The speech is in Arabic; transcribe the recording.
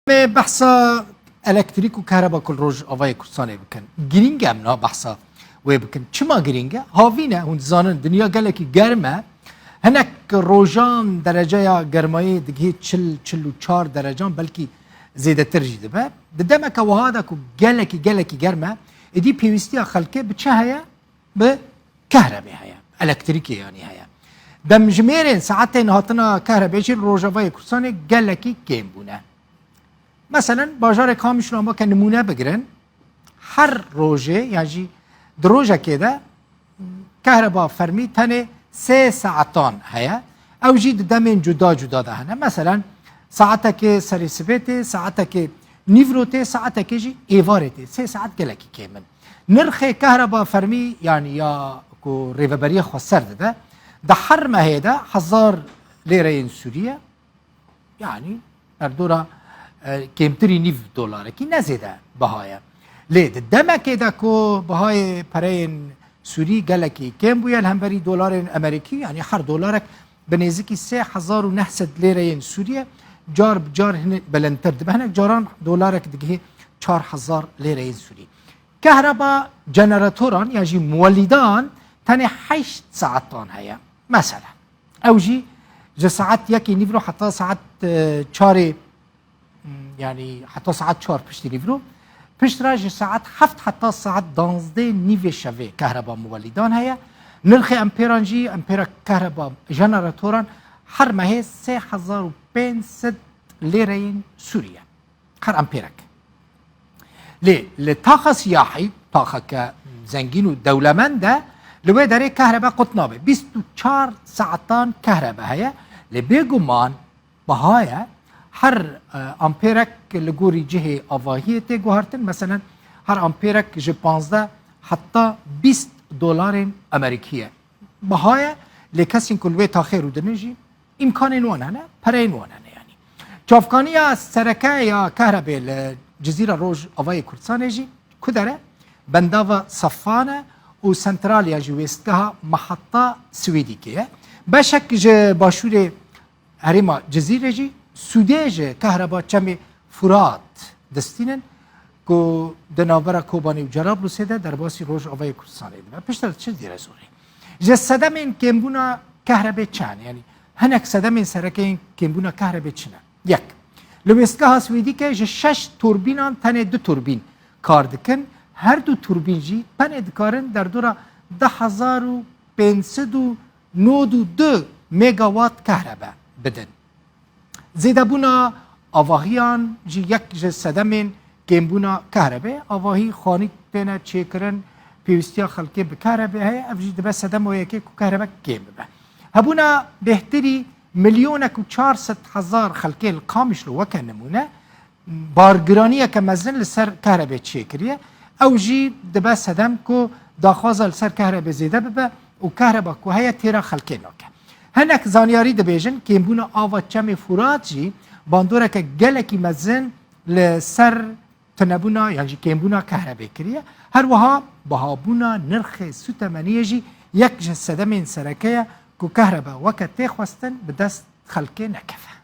بحثا الکتریک و کهربا کل روز آوای کردستان بکن گرینگ هم نه بحثا و بکن چما گرینگه هاوینه هون زانن دنیا گله کی گرمه هنک روزان درجه یا گرمایی دیگه 44 درجه بلکی زیاده تر جیده به ددم که وهادا کو گله کی گرمه ادی پیوستی خلکه بچه هیا به کهربا هیا الکتریکی یعنی هیا دم جمیرن ساعتين هاتنا كهربائي روجاوي كرساني قالكي كيم بونه مثلا باجار كامش لما كان نمونه بگرن هر روجه يعني دروجه كده كهرباء فرمي تاني 3 ساعتان هيا او جيد دمين جدا ده هنا مثلا ساعتك سريسبيتي ساعتك نيفروتي ساعتك جي ايفارتي 3 ساعات قالكي كيمن نرخي كهرباء فرمي يعني يا كو ريفابريه خسر ده ده حر ما هيدا 1000 ليرة سورية يعني اردورا كيمتري $9 كي نزيدا بهايا ليه دما كده كو بهاي برين سوري قالكي كم بويا الهمبري دولار امريكي يعني حر دولارك بنزيكي 3900 ليرة سورية جار بجار هنا بلنتر ده هناك جاران دولارك دقيه 4000 ليرة سوري كهرباء جنراتوران يعني مولدان تاني 8 ساعتان هيا مثلا اوجي جا ساعات يكي نيفرو حتى ساعات شاري يعني حتى ساعات شار بشتي نيفرو بشترا جا ساعات حفت حتى ساعات دانزدي نيفي شافي كهرباء مولدان هيا نرخي امبيران جي امبيرا كهرباء جنراتوران حر ما هي 3500 ليرين سوريا حر امبيرك ليه لطاقة سياحي طاقة كزنجين ودولمنده لوی داره كهرباء قطنابه 24 ساعتان كهرباء هيا لبيگومان بهايا هر امبيرك لغوري جهه اواهيته گوهرتن مثلا هر امبيرك جه 15 حتى $20 امريكيه بهايا لكسين كل وقت اخر ودنجي امكان وانه پرين وانه يعني جافكانيا سركه يا كهرباء الجزيره روج اواي كردستان جي كدره بنداوا صفانه و سنتراليا جويستها محطة سويديكية بشك باشور هريما جزيرة جي سوديج كهرباء چمي فرات دستينن كو دنابرا كوباني و جرابلس ده در باسی روش آوای کردستان ده پشتر چه دیره زوری جه سدمين كمبونا كهرباء چان يعني هنك سدمين سركين كمبونا كهرباء چنه يك لويستها سويديكية جه 6 توربينان تنه 2 توربين کار دکن هر دو توربین جی پنه دکارن در دورا 10592 مگاوات کهرباء بدن زیده بونا آواهیان جی یک صدمین کم بونا کهرباء آواهی خانی تینا چه کرن پیوستی خلقی بکهرباء های افجی دبا صدم و یکی که کهرباء کم ببه هبونا بهتری 1,400,000 خلقی القامش لو وکن نمونه بارگرانیه که مزن لسر کهرباء چه کریه او جي دباس هدم كو داخوازه لسر كهرباء زيده ببا و كهرباء كو هيا تيرا خلقينوك هناك زانياري دبيجن كيمبونا آوا چمي فرات جي باندورا كا گلكي مزن لسر تنبونا يعني كيمبونا كهرباء كريا هر وها بهابونا نرخ سوتمانية جي يك جسدمين سركية كو كهرباء وكا تيخوستن بدست خلقين نكفه